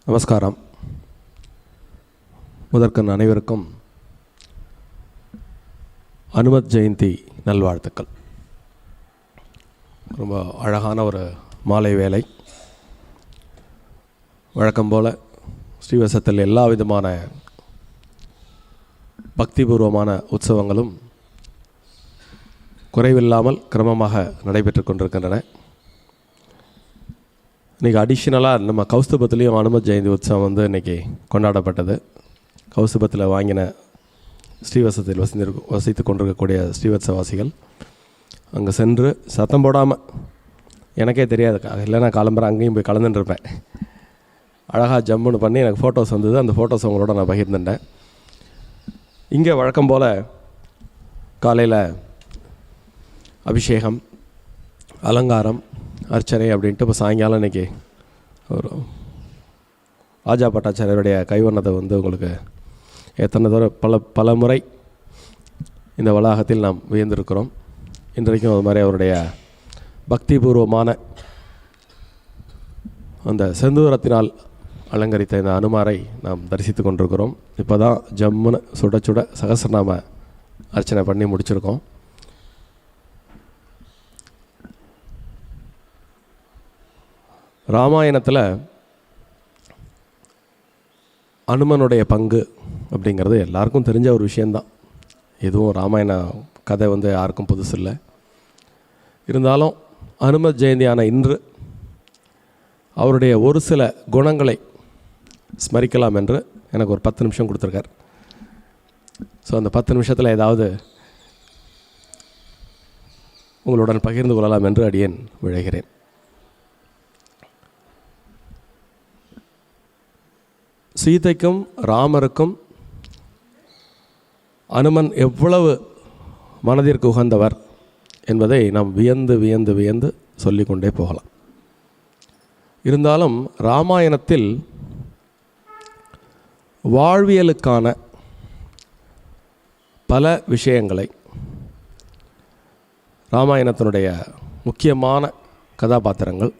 நமஸ்காரம். முதற்கண் அனைவருக்கும் அனுமத் ஜெயந்தி நல்வாழ்த்துக்கள். ரொம்ப அழகான ஒரு மாலை வேலை. வழக்கம் போல் ஸ்ரீவசத்தில் எல்லா விதமான பக்திபூர்வமான உற்சவங்களும் குறைவில்லாமல் கிரமமாக நடைபெற்று கொண்டிருக்கின்றன. இன்றைக்கி அடிஷ்னலாக நம்ம கௌஸ்துபத்துலேயும் அனுமத் ஜெயந்தி உற்சவம் இன்றைக்கி கொண்டாடப்பட்டது. கௌஸ்துபத்தில் வாங்கின ஸ்ரீவசத்தில் வசித்து கொண்டிருக்கக்கூடிய ஸ்ரீவத்சவாசிகள் அங்கே சென்று சத்தம் போடாமல், எனக்கே தெரியாது, இல்லைன்னா காலம்பரம் அங்கேயும் போய் கலந்துட்டுருப்பேன். அழகாக ஜம்முன்னு பண்ணி எனக்கு ஃபோட்டோஸ் வந்தது. அந்த ஃபோட்டோஸ் உங்களோட நான் பகிர்ந்துட்டேன். இங்கே வழக்கம் போல் காலையில் அபிஷேகம், அலங்காரம், அர்ச்சனை அப்படின்ட்டு இப்போ சாயங்காலம் இன்றைக்கி ஒரு ராஜா பட்டாச்சாரியருடைய கைவண்ணத்தை உங்களுக்கு எத்தனை தூரம் பல முறை இந்த வளாகத்தில் நாம் வியந்திருக்கிறோம். இன்றைக்கும் அது மாதிரி அவருடைய பக்திபூர்வமான அந்த செந்தூரத்தினால் அலங்கரித்த இந்த அனுமாரை நாம் தரிசித்து கொண்டிருக்கிறோம். இப்போ தான் ஜம்முன்னு சுட சுட சகஸ்ரநாம அர்ச்சனை பண்ணி முடிச்சிருக்கோம். ராமாயணத்தில் அனுமனுடைய பங்கு அப்படிங்கிறது எல்லாருக்கும் தெரிஞ்ச ஒரு விஷயந்தான். எதுவும் ராமாயண கதை யாருக்கும் புதுசு இல்லை. இருந்தாலும் அனுமத் ஜெயந்தியான இன்று அவருடைய ஒரு சில குணங்களை ஸ்மரிக்கலாம் என்று எனக்கு ஒரு 10 நிமிஷம் கொடுத்துருக்கார். ஸோ அந்த 10 நிமிஷத்தில் ஏதாவது உங்களுடன் பகிர்ந்து கொள்ளலாம் என்று அடியேன் விழைகிறேன். சீதைக்கும் ராமருக்கும் அனுமன் எவ்வளவு மனதிற்கு உகந்தவர் என்பதை நாம் வியந்து வியந்து வியந்து சொல்லிக்கொண்டே போகலாம். இருந்தாலும் ராமாயணத்தில் வாழ்வியலுக்கான பல விஷயங்களை ராமாயணத்தினுடைய முக்கியமான கதாபாத்திரங்கள்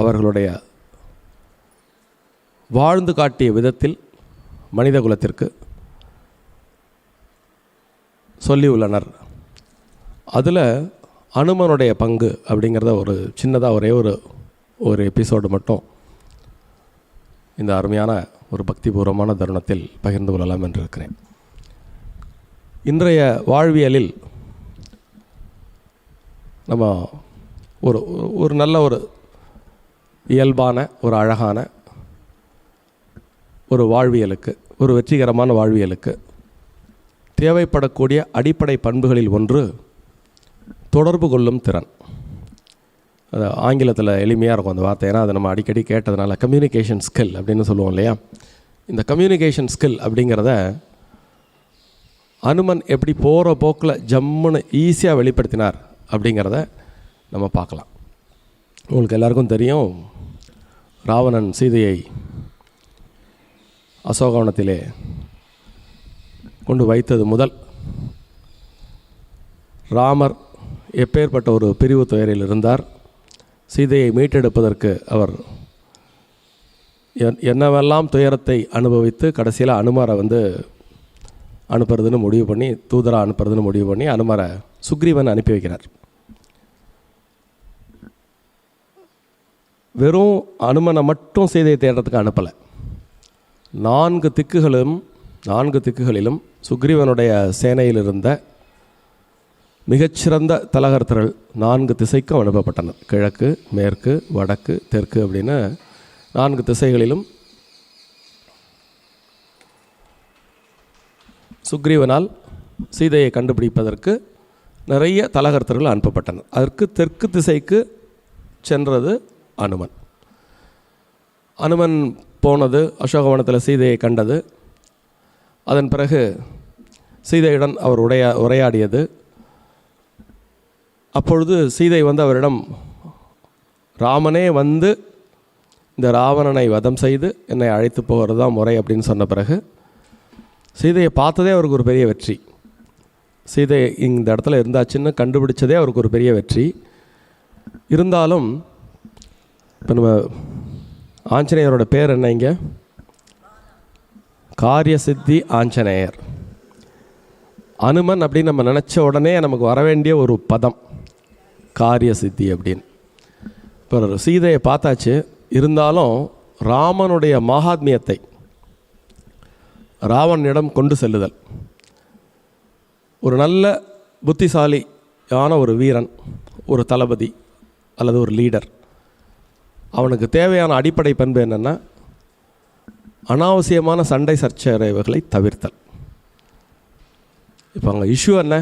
அவர்களுடைய வாழ்ந்து காட்டிய விதத்தில் மனித குலத்திற்கு சொல்லியுள்ளனர். அதில் அனுமனுடைய பங்கு அப்படிங்கிறத ஒரு சின்னதாக ஒரே ஒரு எபிசோடு மட்டும் இந்த அருமையான ஒரு பக்திபூர்வமான தருணத்தில் பகிர்ந்து கொள்ளலாம் என்று இருக்கிறேன். இன்றைய வாழ்வியலில் நம்ம ஒரு நல்ல ஒரு இயல்பான ஒரு அழகான ஒரு வாழ்வியலுக்கு, ஒரு வெற்றிகரமான வாழ்வியலுக்கு தேவைப்படக்கூடிய அடிப்படை பண்புகளில் ஒன்று தொடர்பு கொள்ளும் திறன். அது ஆங்கிலத்தில் எளிமையாக இருக்கும் அந்த வார்த்தை, ஏன்னா அதை நம்ம அடிக்கடி கேட்டதுனால கம்யூனிகேஷன் ஸ்கில் அப்படின்னு சொல்லுவோம் இல்லையா. இந்த கம்யூனிகேஷன் ஸ்கில் அப்படிங்கிறத அனுமன் எப்படி போகிற போக்கில் ஜம்முன்னு ஈஸியாக வெளிப்படுத்தினார் அப்படிங்கிறத நம்ம பார்க்கலாம். உங்களுக்கு எல்லாருக்கும் தெரியும், ராவணன் சீதையை அசோகவனத்திலே கொண்டு வைத்தது முதல் ராமர் எப்பேற்பட்ட ஒரு பிரிவு துயரில் இருந்தார். சீதையை மீட்டெடுப்பதற்கு அவர் என்னவெல்லாம் துயரத்தை அனுபவித்து கடைசியில் அனுமரை அனுப்புறதுன்னு முடிவு பண்ணி, தூதராக அனுப்புறதுன்னு முடிவு பண்ணி அனுமரை சுக்ரீவன் அனுப்பி வைக்கிறார். வெறும் அனுமனை மட்டும் சீதையை தேடுறதுக்கு அனுப்பலை. 4 திக்குகளிலும் சுக்ரீவனுடைய சேனையில் இருந்த மிகச்சிறந்த தலகர்த்தர்கள் 4 திசைக்கும் அனுப்பப்பட்டனர். கிழக்கு, மேற்கு, வடக்கு, தெற்கு அப்படின்னு 4 திசைகளிலும் சுக்ரீவனால் சீதையை கண்டுபிடிப்பதற்கு நிறைய தலகர்த்தர்கள் அனுப்பப்பட்டனர். அதற்கு தெற்கு திசைக்கு சென்றது அனுமன். அனுமன் போனது, அசோகவனத்தில் சீதையை கண்டது. அதன் பிறகு சீதையுடன் அவர் உரையாடியது. அப்பொழுது சீதை அவரிடம், ராமனே இந்த ராவணனை வதம் செய்து என்னை அழைத்து போகிறது தான் முறை அப்படின்னு சொன்ன பிறகு சீதையை பார்த்ததே அவருக்கு ஒரு பெரிய வெற்றி. சீதை இந்த இடத்துல இருந்தாச்சுன்னு கண்டுபிடிச்சதே அவருக்கு ஒரு பெரிய வெற்றி. இருந்தாலும் இப்போ நம்ம ஆஞ்சநேயரோட பேர் என்ன இங்கே? காரியசித்தி ஆஞ்சநேயர். அனுமன் அப்படின்னு நம்ம நினச்ச உடனே நமக்கு வர வேண்டிய ஒரு பதம் காரியசித்தி அப்படின்னு. இப்போ சீதையை பார்த்தாச்சு, இருந்தாலும் ராமனுடைய மகாத்மியத்தை ராவணனிடம் கொண்டு செல்லுதல். ஒரு நல்ல புத்திசாலியான ஒரு வீரன், ஒரு தளபதி அல்லது ஒரு லீடர், அவனுக்கு தேவையான அடிப்படை பண்பு என்னென்னா அனாவசியமான சண்டை சச்சரவுகளை தவிர்த்தல். இப்போ அங்கே இஷ்யூ என்ன?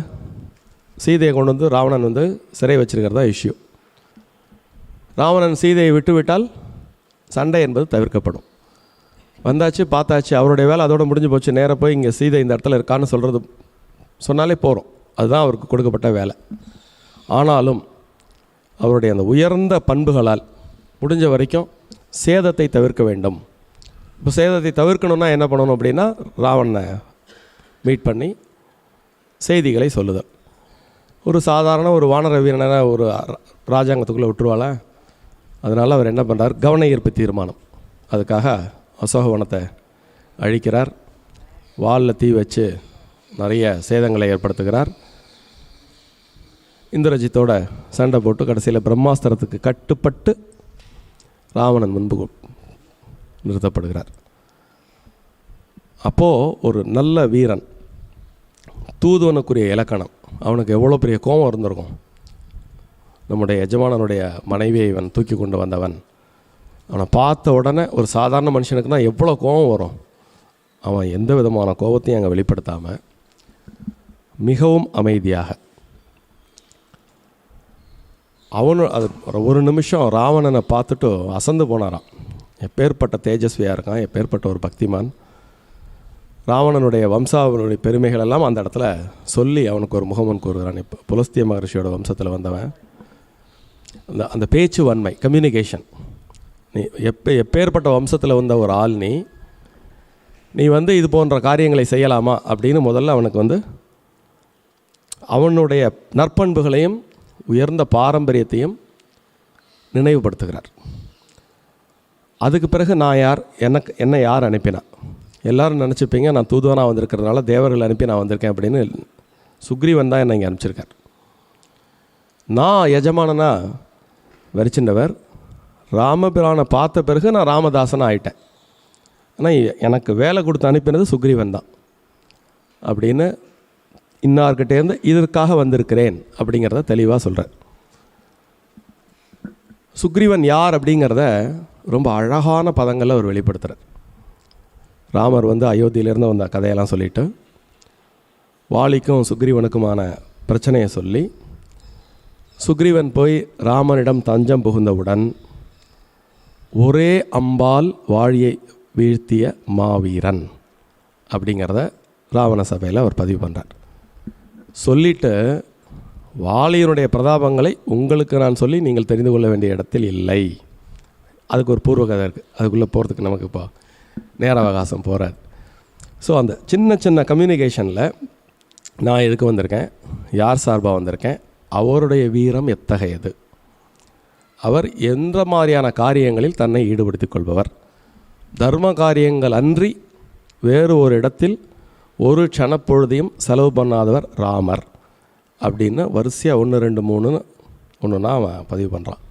சீதையை கொண்டு வந்து ராவணன் வந்து சிறை வச்சிருக்கிறதா இஷ்யூ. ராவணன் சீதையை விட்டுவிட்டால் சண்டை என்பது தவிர்க்கப்படும். வந்தாச்சு, பார்த்தாச்சு, அவருடைய வேலை அதோடு முடிஞ்சு போச்சு. நேராக போய் இங்கே சீதை இந்த இடத்துல இருக்கான்னு சொன்னாலே போகிறோம். அதுதான் அவருக்கு கொடுக்கப்பட்ட வேலை. ஆனாலும் அவருடைய அந்த உயர்ந்த பண்புகளால் முடிஞ்ச வரைக்கும் சேதத்தை தவிர்க்க வேண்டும். இப்போ சேதத்தை தவிர்க்கணுன்னா என்ன பண்ணணும் அப்படின்னா, ராவணனை மீட் பண்ணி செய்திகளை சொல்லுதல். ஒரு சாதாரண ஒரு வானர வீரனை ஒரு ராஜாங்கத்துக்குள்ளே விட்டுருவாளா? அதனால் அவர் என்ன பண்ணுறார்? கவன ஈர்ப்பு தீர்மானம். அதுக்காக அசோகவனத்தை அழிக்கிறார். வாலில் தீ வச்சு நிறைய சேதங்களை ஏற்படுத்துகிறார். இந்திரஜித்தோட சண்டை போட்டு கடைசியில் பிரம்மாஸ்திரத்துக்கு கட்டுப்பட்டு ராவணன் முன்பு நிறுத்தப்படுகிறார். அப்போது ஒரு நல்ல வீரன், தூதுவனுக்குரிய இலக்கணம், அவனுக்கு எவ்வளோ பெரிய கோபம் இருந்திருக்கும். நம்முடைய எஜமானனுடைய மனைவியை இவன் தூக்கி கொண்டு வந்தவன், அவனை பார்த்த உடனே ஒரு சாதாரண மனுஷனுக்குனா எவ்வளோ கோபம் வரும். அவன் எந்த விதமான கோபத்தையும் அங்கே வெளிப்படுத்தாமல் மிகவும் அமைதியாக அது ஒரு நிமிஷம் ராவணனை பார்த்துட்டு அசந்து போனாராம். எப்பேற்பட்ட தேஜஸ்வியாக இருக்கான், எப்பேற்பட்ட ஒரு பக்திமான். ராவணனுடைய வம்சாவனுடைய பெருமைகள் எல்லாம் அந்த இடத்துல சொல்லி அவனுக்கு ஒரு முகமன் கூறுகிறான். இப்போ புலஸ்திய மகர்ஷியோட வம்சத்தில் வந்தவன். அந்த பேச்சு வன்மை, கம்யூனிகேஷன். நீ எப்பேற்பட்ட வம்சத்தில் வந்த ஒரு ஆள், நீ வந்து இது போன்ற காரியங்களை செய்யலாமா அப்படின்னு முதல்ல அவனுக்கு வந்து அவனுடைய நற்பண்புகளையும் உயர்ந்த பாரம்பரியத்தையும் நினைவுபடுத்துகிறார். அதுக்கு பிறகு நான் யார், என்னை யார் அனுப்பினா? எல்லோரும் நினச்சிப்பீங்க நான் தூதுவனாக வந்திருக்கிறதுனால தேவர்கள் அனுப்பி நான் வந்திருக்கேன் அப்படின்னு. சுக்ரீவன் தான் என்னை இங்கே அனுப்பிச்சிருக்கார். நான் எஜமானனா வரிச்சின்றவர், ராமபிரானை பார்த்த பிறகு நான் ராமதாசனாக ஆயிட்டேன். ஆனால் எனக்கு வேலை கொடுத்து அனுப்பினது சுக்ரீவன் தான் அப்படின்னு இன்னார்கிட்டேருந்து இதற்காக வந்திருக்கிறேன் அப்படிங்கிறத தெளிவாக சொல்கிறார். சுக்ரீவன் யார் அப்படிங்கிறத ரொம்ப அழகான பதங்களில் அவர் வெளிப்படுத்துகிறார். ராமர் வந்து அயோத்தியிலேருந்து வந்த கதையெல்லாம் சொல்லிவிட்டு வாலிக்கும் சுக்ரீவனுக்குமான பிரச்சனையை சொல்லி, சுக்ரீவன் போய் ராமனிடம் தஞ்சம் புகுந்தவுடன் ஒரே அம்பால் வாழியை வீழ்த்திய மாவீரன் அப்படிங்கிறத ராவண சபையில் அவர் பதிவு பண்ணுறார். சொல்லிவிட்டு வாலியனுடைய பிரதாபங்களை உங்களுக்கு நான் சொல்லி நீங்கள் தெரிந்து கொள்ள வேண்டிய இடத்தில் இல்லை. அதுக்கு ஒரு பூர்வ கதை இருக்குது, அதுக்குள்ளே போகிறதுக்கு நமக்கு இப்போ நேர அவகாசம் போகிறார். ஸோ அந்த சின்ன சின்ன கம்யூனிகேஷனில் நான் எதுக்கு வந்திருக்கேன், யார் சார்பாக வந்திருக்கேன், அவருடைய வீரம் எத்தகையது, அவர் எந்த மாதிரியான காரியங்களில் தன்னை ஈடுபடுத்திக் கொள்பவர், தர்ம காரியங்கள் அன்றி வேறு ஒரு இடத்தில் ஒரு க்ஷணப்பொழுதையும் செலவு பண்ணாதவர் ராமர் அப்படின்னு வரிசையாக 1 2 3 ஒன்றுனா அவன் பதிவு பண்ணுறான்.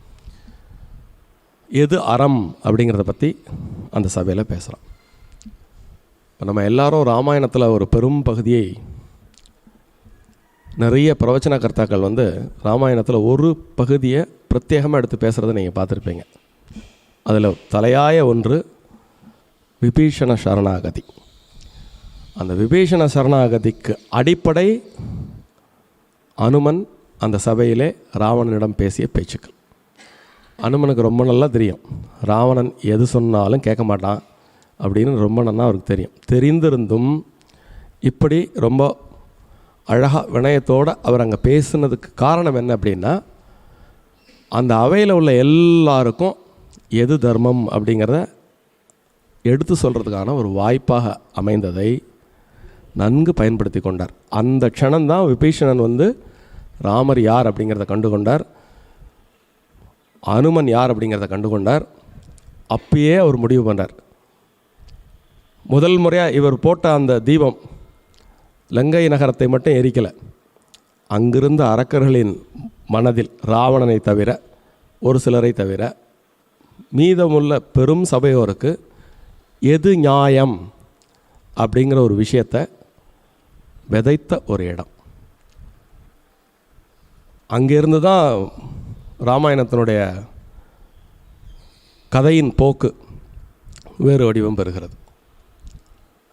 எது அறம் அப்படிங்கிறத பற்றி அந்த சபையில் பேசுகிறான். இப்போ நம்ம எல்லாரும் ராமாயணத்தில் ஒரு பெரும் பகுதியை, நிறைய பிரவச்சன கர்த்தாக்கள் வந்து ராமாயணத்தில் ஒரு பகுதியை பிரத்யேகமாக எடுத்து பேசுகிறத நீங்கள் பார்த்துருப்பீங்க. அதில் தலையாய ஒன்று விபீஷண சரணாகதி. அந்த விபீஷண சரணாகதிக்கு அடிப்படை அனுமன் அந்த சபையிலே ராவணனிடம் பேசிய பேச்சுக்கள். அனுமனுக்கு ரொம்ப நல்லா தெரியும், ராவணன் எது சொன்னாலும் கேட்க மாட்டான் அப்படின்னு ரொம்ப நல்லா அவருக்கு தெரியும். தெரிந்திருந்தும் இப்படி ரொம்ப அழகாக வினயத்தோடு அவர் அங்கே பேசுனதுக்கு காரணம் என்ன அப்படின்னா, அந்த அவையில் உள்ள எல்லாருக்கும் எது தர்மம் அப்படிங்கிறத எடுத்து சொல்கிறதுக்கான ஒரு வாய்ப்பாக அமைந்ததை நன்கு பயன்படுத்தி கொண்டார். அந்த க்ஷணம்தான் விபீஷணன் வந்து ராமர் யார் அப்படிங்கிறத கண்டு கொண்டார், அனுமன் யார் அப்படிங்கிறத கண்டு கொண்டார். அப்பயே அவர் முடிவு பண்ணார். முதல் முறையாக இவர் போட்ட அந்த தீபம் லங்கை நகரத்தை மட்டும் எரிக்கலை, அங்கிருந்த அரக்கர்களின் மனதில் ராவணனை தவிர ஒரு சிலரை தவிர மீதமுள்ள பெரும் சபையோருக்கு எது நியாயம் அப்படிங்கிற ஒரு விஷயத்தை விதைத்த ஒரு இடம். அங்கிருந்து தான் ராமாயணத்தினுடைய கதையின் போக்கு வேறு வடிவம் பெறுகிறது.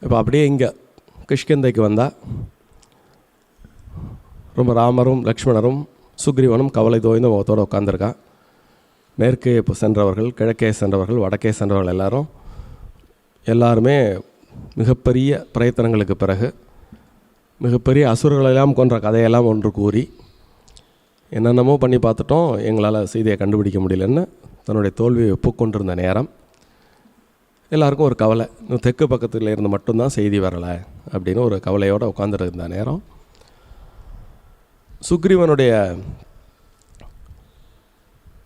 இப்போ அப்படியே இங்கே கிஷ்கிந்தைக்கு வந்தால் ரொம்ப ராமரும் லக்ஷ்மணரும் சுக்ரீவனும் கவலை தோய்ந்த முகத்தோடு உட்காந்துருக்கான். மேற்கே சென்றவர்கள், கிழக்கே சென்றவர்கள், வடக்கே சென்றவர்கள் எல்லாருமே மிகப்பெரிய பிரயத்தனங்களுக்கு பிறகு மிகப்பெரிய அசுரர்களெல்லாம் கொன்ற கதையெல்லாம் ஒன்று கூறி என்னென்னமோ பண்ணி பார்த்துட்டோம், எங்களால் சீதையை கண்டுபிடிக்க முடியலன்னு தன்னுடைய தோல்வியை ஒப்புக்கொண்டிருந்த நேரம் எல்லாருக்கும் ஒரு கவலை. இன்னும் தெற்கு பக்கத்தில் இருந்து மட்டும்தான் செய்தி வரலை அப்படின்னு ஒரு கவலையோடு உட்காந்துருந்த நேரம் சுக்ரீவனுடைய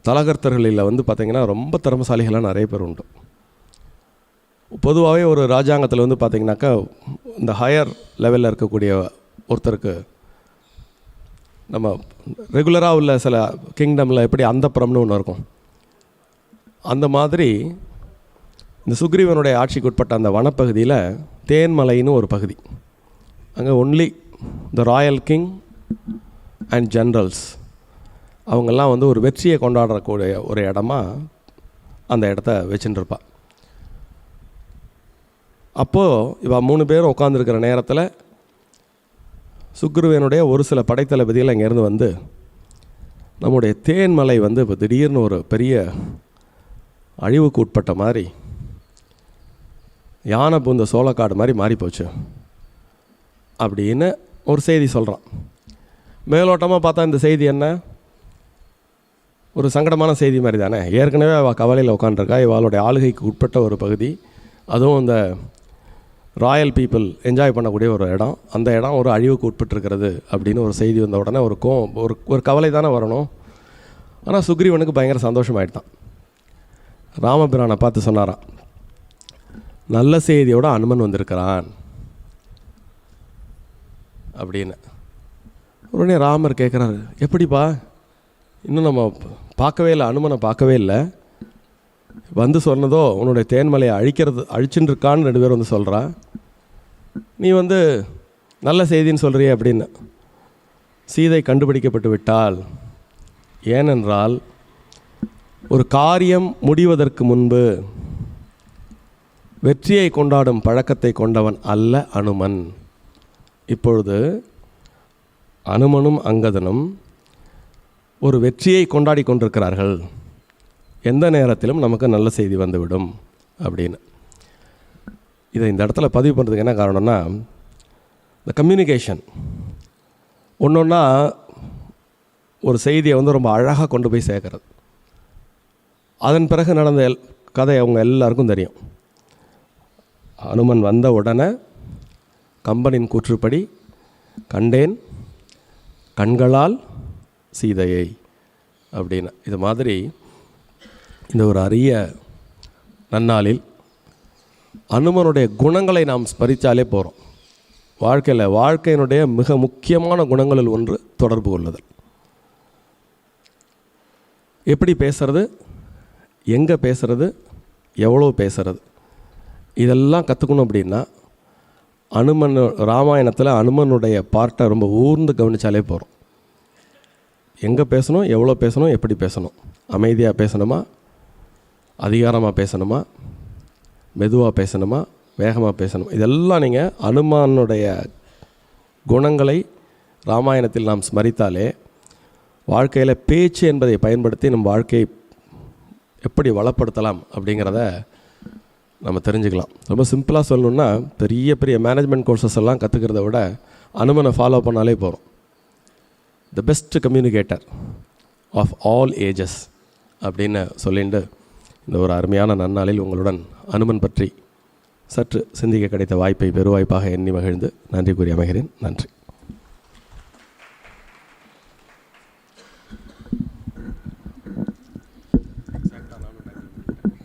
தலகர்த்தர்களில் பார்த்திங்கன்னா ரொம்ப திறமசாலிகளாக நிறைய பேர் உண்டு. பொதுவாகவே ஒரு ராஜாங்கத்தில் பார்த்திங்கனாக்கா இந்த ஹையர் லெவலில் இருக்கக்கூடிய ஒருத்தருக்கு நம்ம ரெகுலராக உள்ள சில கிங்டமில் எப்படி அந்தப்புறம்னு ஒன்று இருக்கும், அந்த மாதிரி இந்த சுக்ரீவனுடைய ஆட்சிக்கு உட்பட்ட அந்த வனப்பகுதியில் தேன்மலைன்னு ஒரு பகுதி. அங்கே only the royal king and generals அவங்கெல்லாம் ஒரு வெற்றியை கொண்டாடக்கூடிய ஒரு இடமா அந்த இடத்த வச்சுட்டுருப்பா. அப்போது இவள் 3 பேரும் உட்காந்துருக்கிற நேரத்தில் சுக்ரீவனுடைய ஒரு சில படைத்தளபதிகள் அங்கேருந்து நம்முடைய தேன்மலை இப்போ திடீர்னு ஒரு பெரிய அழிவுக்கு உட்பட்ட மாதிரி யானை பூந்த சோளக்காடு மாதிரி மாறிப்போச்சு அப்படின்னு ஒரு செய்தி சொல்கிறான். மேலோட்டமாக பார்த்தா இந்த செய்தி என்ன, ஒரு சங்கடமான செய்தி மாதிரி தானே. ஏற்கனவே அவள் கவலையில் உட்காந்துருக்கா, இவளுடைய ஆளுகைக்கு உட்பட்ட ஒரு பகுதி, அதுவும் இந்த ராயல் பீப்புள் என்ஜாய் பண்ணக்கூடிய ஒரு இடம், அந்த இடம் ஒரு அழிவுக்கு உட்பட்டுருக்கிறது அப்படின்னு ஒரு செய்தி வந்த உடனே ஒரு கவலை தானே வரணும். ஆனால் சுக்ரீவனுக்கு பயங்கர சந்தோஷமாயிட்டான். ராமபிரானை பார்த்து சொன்னாரான், நல்ல செய்தியோட அனுமன் வந்திருக்கிறான் அப்படின்னு. உடனே ராமர் கேட்குறாரு, எப்படிப்பா, இன்னும் நம்ம பார்க்கவே இல்லை, அனுமனை பார்க்கவே இல்லை, சொன்னதோ உன்னுடைய தேன்மலையை அழிச்சுன்னு இருக்கான்னு 2 பேர் சொல்கிறா, நீ நல்ல செய்தின்னு சொல்கிறியே அப்படின்னு. சீதை கண்டுபிடிக்கப்பட்டு விட்டால், ஏனென்றால் ஒரு காரியம் முடிவதற்கு முன்பு வெற்றியை கொண்டாடும் பழக்கத்தை கொண்டவன் அல்ல அனுமன். இப்பொழுது அனுமனும் அங்கதனும் ஒரு வெற்றியை கொண்டாடி கொண்டிருக்கிறார்கள், எந்த நேரத்திலும் நமக்கு நல்ல செய்தி வந்துவிடும் அப்படின்னு. இதை இந்த இடத்துல பதிவு பண்ணுறதுக்கு என்ன காரணம்னா, இந்த கம்யூனிகேஷன் ஒன்றா ஒரு செய்தியை ரொம்ப அழகாக கொண்டு போய் சேர்க்கறது. அதன் பிறகு நடந்த கதை அவங்க எல்லாருக்கும் தெரியும். அனுமன் வந்த உடனே கம்பனின் கூற்றுப்படி கண்டேன் கண்களால் சீதையை அப்படின்னு. இது மாதிரி இந்த ஒரு அரிய நன்னாளில் அனுமனுடைய குணங்களை நாம் ஸ்மரித்தாலே போகிறோம். வாழ்க்கையினுடைய மிக முக்கியமான குணங்களில் ஒன்று தொடர்பு கொள்ளுதல். எப்படி பேசுறது, எங்கே பேசுறது, எவ்வளோ பேசுறது, இதெல்லாம் கற்றுக்கணும் அப்படின்னா ராமாயணத்தில் அனுமனுடைய பார்ட்டை ரொம்ப ஊர்ந்து கவனித்தாலே போகிறோம். எங்கே பேசணும், எவ்வளோ பேசணும், எப்படி பேசணும், அமைதியாக பேசணுமா, அதிகாரமாக பேசணுமா, மெதுவாக பேசணுமா, வேகமாக பேசணும், இதெல்லாம் நீங்கள் அனுமனுடைய குணங்களை ராமாயணத்தில் நாம் ஸ்மரித்தாலே வாழ்க்கையில் பேச்சு என்பதை பயன்படுத்தி நம் வாழ்க்கையை எப்படி வளப்படுத்தலாம் அப்படிங்கிறத நம்ம தெரிஞ்சுக்கலாம். ரொம்ப சிம்பிளாக சொல்லணுன்னா, பெரிய பெரிய மேனேஜ்மெண்ட் கோர்சஸ் எல்லாம் கற்றுக்கிறத விட அனுமனை ஃபாலோ பண்ணாலே போகிறோம். The best communicator of all ages அப்படின்னு சொல்லிட்டு இந்த ஒரு அருமையான நன்னாளில் உங்களுடன் அனுமன் பற்றி சற்று சிந்திக்க கிடைத்த வாய்ப்பை பெருவாய்ப்பாக எண்ணி மகிழ்ந்து நன்றி கூறி அமைகிறேன். நன்றி.